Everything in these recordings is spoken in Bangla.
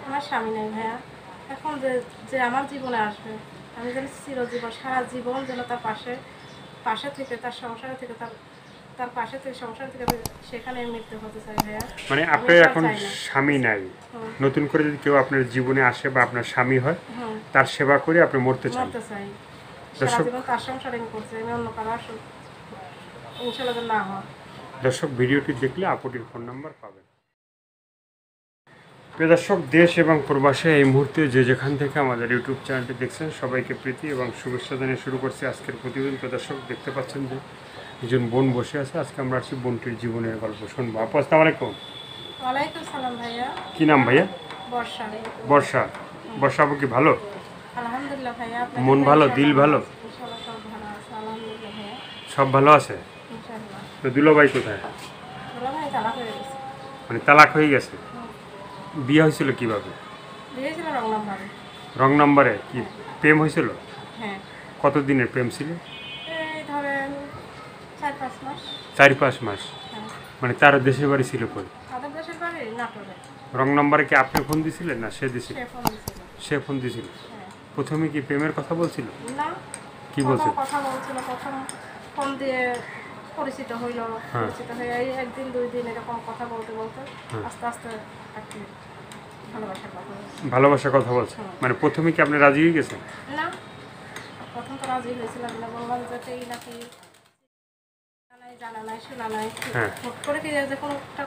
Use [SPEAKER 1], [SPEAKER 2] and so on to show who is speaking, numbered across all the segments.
[SPEAKER 1] আমার স্বামী নেই ভাইয়া। এখন যে যে আমার জীবনে আসবে, আমি যেন চিরজীবন সারা জীবন যেন তার পাশে পাশে থেকে তার সংসারে থেকে তার তার পাশে থেকে সংসার থেকে আমি সেখানে মৃত্যু হতে চাই ভাইয়া।
[SPEAKER 2] মানে
[SPEAKER 1] আমি
[SPEAKER 2] আপনার
[SPEAKER 1] এটা আর
[SPEAKER 2] এখন
[SPEAKER 1] চাই না।
[SPEAKER 2] স্বামী নাই,
[SPEAKER 1] হুম,
[SPEAKER 2] নতুন করে যদি কেউ আপনার জীবনে আসে বা আপনার স্বামী হয়,
[SPEAKER 1] হুম,
[SPEAKER 2] তার সেবা করে আপনি মরতে চান।
[SPEAKER 1] মরতে চাই। সারা
[SPEAKER 2] দর্শক
[SPEAKER 1] জীবন তার সংসারে আমি করছি, আমি অন্য কারো ইনশাল্লাহ যেন না হয়।
[SPEAKER 2] দর্শক ভিডিওটি দেখলে আপুটির ফোন নাম্বার পাবেন। প্রিয় দর্শক, দেশ এবং প্রবাসে এই মুহূর্তে যে যেখান থেকে আমাদের ইউটিউব চ্যানেলটি দেখছেন সবাইকে প্রীতি এবং শুভেচ্ছা জানিয়ে শুরু করছি আজকের প্রতিবেদন। প্রিয় দর্শক, দেখতে পাচ্ছেন যে একজন বোন বসে আছে। আজকে আমরা আসছি বোনটির জীবনের গল্প শুনবো। আপু আসসালামু আলাইকুম।
[SPEAKER 1] ওয়ালাইকুম সালাম ভাইয়া।
[SPEAKER 2] কি নাম ভাইয়া?
[SPEAKER 1] বর্ষা।
[SPEAKER 2] বর্ষা। বর্ষা আপু কি ভালো?
[SPEAKER 1] আলহামদুলিল্লাহ ভাইয়া। আপনাদের
[SPEAKER 2] মন
[SPEAKER 1] তো
[SPEAKER 2] ভালো, দিল
[SPEAKER 1] ইনশাল্লাহ
[SPEAKER 2] ভালো,
[SPEAKER 1] ইনশাল্লাহ সব ভালো আছে, আলহামদুলিল্লাহ ভাইয়া।
[SPEAKER 2] সব ভালো আছে?
[SPEAKER 1] ইনশাল্লাহ।
[SPEAKER 2] তো দুলাভাই কোথায়?
[SPEAKER 1] বলো ভাই, তালাক হয়ে গেছে।
[SPEAKER 2] মানে তালাক হয়ে গেছে?
[SPEAKER 1] হুম,
[SPEAKER 2] বিয়ে হয়েছিল কিভাবে?
[SPEAKER 1] দিয়েছিল রং নাম্বারে।
[SPEAKER 2] রং নাম্বারে কি
[SPEAKER 1] হ্যাঁ,
[SPEAKER 2] প্রেম হয়েছিল?
[SPEAKER 1] হ্যাঁ,
[SPEAKER 2] কতদিনের প্রেম ছিল?
[SPEAKER 1] এই ধরেন 4-5 মাস।
[SPEAKER 2] 4-5 মাস।
[SPEAKER 1] হ্যাঁ,
[SPEAKER 2] মানে তার দেশের বাড়ি ছিল কই?
[SPEAKER 1] তাদের দেশের বাড়ি নাটোরে।
[SPEAKER 2] রং নাম্বারে কি আপনি ফোন দিছিলেন না সে দিছিল?
[SPEAKER 1] সে ফোন দিয়েছিল।
[SPEAKER 2] সে ফোন দিছিল।
[SPEAKER 1] হ্যাঁ,
[SPEAKER 2] প্রথমে কি প্রেমের কথা বলছিল?
[SPEAKER 1] না,
[SPEAKER 2] কি
[SPEAKER 1] প্রথম
[SPEAKER 2] বলছিল?
[SPEAKER 1] কথা বলছিল, প্রথম ফোন দিয়ে পরিচিত হইল।
[SPEAKER 2] হ্যাঁ,
[SPEAKER 1] পরিচিত হয়ে এই 1 দিন 2 দিন এরকম কথা বলতে বলতে
[SPEAKER 2] হ্যাঁ।
[SPEAKER 1] আস্তে আস্তে আর কি ভালোবাসার কথা বলছে।
[SPEAKER 2] ভালোবাসার কথা বলছে।
[SPEAKER 1] হুম।
[SPEAKER 2] মানে প্রথমে কি আপনি রাজি হয়ে গেছেন?
[SPEAKER 1] না, প্রথম তো রাজি হয়েছিলাম না, বললাম যে এই নাকি জানা নাই শোনা নাই,
[SPEAKER 2] হ্যাঁ,
[SPEAKER 1] হুট করে কি যে কোনো একটা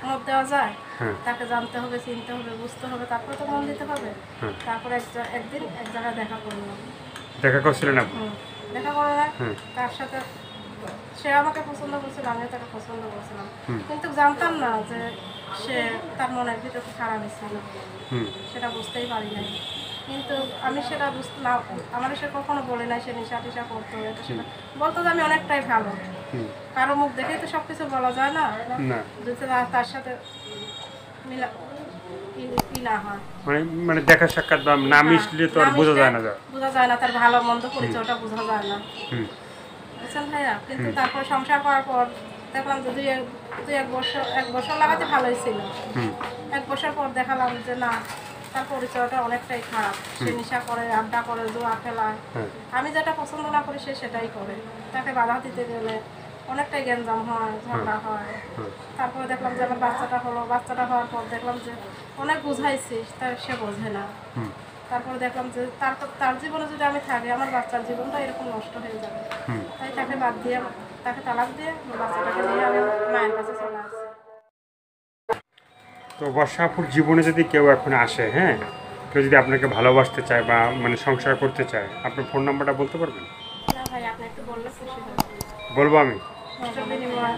[SPEAKER 1] মত দেওয়া যায়?
[SPEAKER 2] হ্যাঁ,
[SPEAKER 1] তাকে জানতে হবে, চিনতে হবে, বুঝতে হবে, তারপরে তো মন দিতে হবে।
[SPEAKER 2] হ্যাঁ।
[SPEAKER 1] তারপরে একদিন এক জায়গায় দেখা করলাম।
[SPEAKER 2] দেখা করছিলেন আপনি?
[SPEAKER 1] হুম, দেখা করা যায়
[SPEAKER 2] হ্যাঁ,
[SPEAKER 1] তার সাথে। সে আমাকে পছন্দ করছিল, আমিও তাকে পছন্দ করছিলাম,
[SPEAKER 2] হুম,
[SPEAKER 1] কিন্তু জানতাম না যে সে তার মনের ভিতরে খুব খারাপ ছিল।
[SPEAKER 2] হুম,
[SPEAKER 1] সেটা বুঝতেই পারি নাই। কিন্তু আমি সেটা বুঝতে না, আমার সে কখনো বলে নাই সে নেশা টেশা করতো, এটা সেটা বলতো যে আমি অনেকটাই ভালো।
[SPEAKER 2] হুম।
[SPEAKER 1] কারো মুখ দেখেই তো সব কিছু বলা যায় না,
[SPEAKER 2] না,
[SPEAKER 1] যদি তার সাথে মিলা না হয়।
[SPEAKER 2] মানে মানে দেখা সাক্ষাৎ বা না
[SPEAKER 1] হ্যাঁ,
[SPEAKER 2] মিশলে তো
[SPEAKER 1] না
[SPEAKER 2] আর বোঝা
[SPEAKER 1] মিশলে
[SPEAKER 2] যায় না।
[SPEAKER 1] বোঝা যায় না, তার ভালো মন্দ পরিচয়টা বোঝা যায় না,
[SPEAKER 2] হুম,
[SPEAKER 1] বুঝছেন ভাইয়া। কিন্তু
[SPEAKER 2] হুম,
[SPEAKER 1] তারপর সংসার করার পর দেখলাম যে দুই এক বছর লাগাতে ভালোই ছিল।
[SPEAKER 2] হুম,
[SPEAKER 1] 1 বছর পর দেখালাম যে না, তার পরিচয়টা অনেকটাই খারাপ। সে
[SPEAKER 2] হুম।
[SPEAKER 1] নেশা করে, আড্ডা করে, জুয়া খেলায়।
[SPEAKER 2] হ্যাঁ,
[SPEAKER 1] আমি যেটা পছন্দ না করি সে সেটাই করে। তাকে বাধা দিতে গেলে অনেকটাই গ্যাঞ্জাম হয়, ঝগড়া হয়।
[SPEAKER 2] হ্যাঁ,
[SPEAKER 1] তারপরে দেখলাম যে আমার বাচ্চাটা হলো, বাচ্চাটা হওয়ার পর দেখলাম যে অনেক বুঝাইছি, তার সে বোঝে না।
[SPEAKER 2] হুম,
[SPEAKER 1] তারপরে দেখলাম যে তার জীবনে যদি আমি থাকি, আমার বাচ্চার জীবনটা এরকম নষ্ট হয়ে যাবে।
[SPEAKER 2] হুম।
[SPEAKER 1] তাই তাকে বাদ দিয়ে, তাকে তালাক দিয়ে বাচ্চাটাকে নিয়ে আমি মায়ের কাছে চলে আসছি।
[SPEAKER 2] তো বর্ষাপুর জীবনে যদি কেউ এখন আসে, হ্যাঁ, কেউ যদি আপনাকে ভালোবাসতে চায় বা মানে সংসার করতে চায়, আপনার ফোন নাম্বারটা বলতে পারবেন?
[SPEAKER 1] না ভাই, আপনি একটু বললে খুশি হব।
[SPEAKER 2] বলবো আমি?
[SPEAKER 1] কষ্টের বিনিময়ে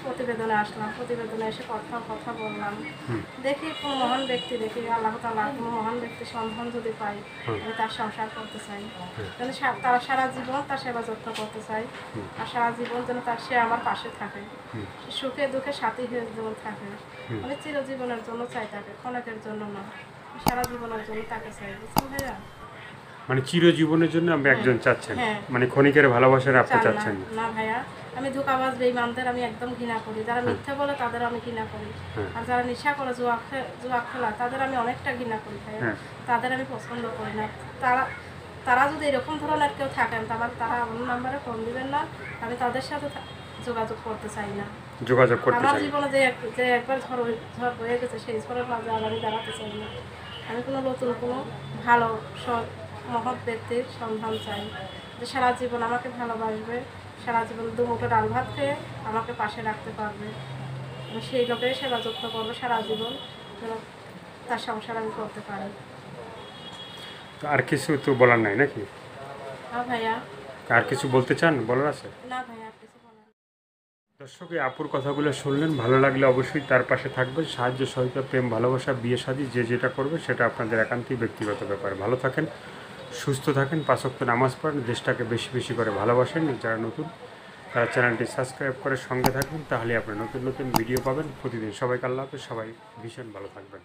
[SPEAKER 1] প্রতিবেদনে আসলাম, প্রতিবেদনে এসে কথা বললাম।
[SPEAKER 2] হুম,
[SPEAKER 1] দেখি কোনো মহান ব্যক্তি, দেখি আল্লাহ তাআলা কোনো মহান ব্যক্তির সন্ধান যদি পাই,
[SPEAKER 2] হুম,
[SPEAKER 1] আমি তার সংসার করতে চাই।
[SPEAKER 2] হুম,
[SPEAKER 1] যেন তারা সারা জীবন তার সেবা যত্ন করতে চাই।
[SPEAKER 2] হুম,
[SPEAKER 1] আর সারা জীবন যেন সে আমার পাশে থাকে,
[SPEAKER 2] হুম,
[SPEAKER 1] সে সুখে দুঃখে সাথী হয়ে যেমন থাকে।
[SPEAKER 2] হুম।
[SPEAKER 1] আমি চিরজীবনের জন্য চাই তাকে, ক্ষণেকের জন্য না, সারা জীবনের জন্য তাকে চাই, বুঝছেন ভাইয়া।
[SPEAKER 2] মানে চিরজীবনের জন্য আপনি
[SPEAKER 1] হ্যাঁ,
[SPEAKER 2] একজন চাচ্ছেন,
[SPEAKER 1] হ্যাঁ।
[SPEAKER 2] মানে ক্ষণিকের ভালোবাসার আপনি
[SPEAKER 1] চান না,
[SPEAKER 2] চাচ্ছেন না?
[SPEAKER 1] না ভাইয়া। আমি ধোঁকাবাজ বেঈমানদের আমি একদম ঘৃণা করি, যারা
[SPEAKER 2] হ্যাঁ,
[SPEAKER 1] মিথ্যা বলে তাদের আমি ঘৃণা করি।
[SPEAKER 2] হ্যাঁ,
[SPEAKER 1] আর যারা নেশা করে, জুয়া খেলা, তাদের আমি অনেকটা ঘৃণা করি ভাইয়া।
[SPEAKER 2] হ্যাঁ,
[SPEAKER 1] তাদের আমি পছন্দ করি না। তারা তারা যদি এরকম ধরনের কেউ থাকেন, তারা আমার নাম্বারে ফোন দিবেন না। আমি তাদের সাথে যোগাযোগ করতে চাই না।
[SPEAKER 2] যোগাযোগ করতে
[SPEAKER 1] আমার
[SPEAKER 2] চাই।
[SPEAKER 1] জীবনে যে একবার ঝড় হয়ে গেছে, সেই ঝড়ের মাঝে আর আমি দাঁড়াতে চাই না। আমি কোনো নতুন কোনো ভালো সৎ মহৎ ব্যক্তির সন্ধান চাই, যে সারা জীবন আমাকে ভালোবাসবে, সারা জীবন দুমুঠো ডাল ভাত খেয়ে আমাকে পাশে রাখতে পারবে। আমি সেই লোকের সেবা যত্ন করবো সারা জীবন, যেন তার সংসার আমি করতে পারি।
[SPEAKER 2] তো আর কিছু তো বলার নাই নাকি?
[SPEAKER 1] না ভাইয়া।
[SPEAKER 2] আর কিছু বলতে চান, বলার আছে?
[SPEAKER 1] না ভাইয়া, আর কিছু বলার নেই।
[SPEAKER 2] দর্শক, এই আপুর কথাগুলো শুনলেন, ভালো লাগলে অবশ্যই তার পাশে থাকবেন। সাহায্য সহযোগিতা, প্রেম ভালোবাসা, বিয়ে শাদী যে যেটা করবে সেটা আপনাদের একান্তই ব্যক্তিগত ব্যাপার। ভালো থাকেন, সুস্থ থাকেন, 5 ওয়াক্ত নামাজ পড়েন, দেশটাকে বেশি বেশি করে ভালোবাসেন। যারা নতুন তারা চ্যানেলটি সাবস্ক্রাইব করে সঙ্গে থাকবেন, তাহলে আপনারা নতুন নতুন ভিডিও পাবেন প্রতিদিন। সবাইকে আল্লাহ হাফেজ, সবাই ভীষণ ভালো থাকবেন।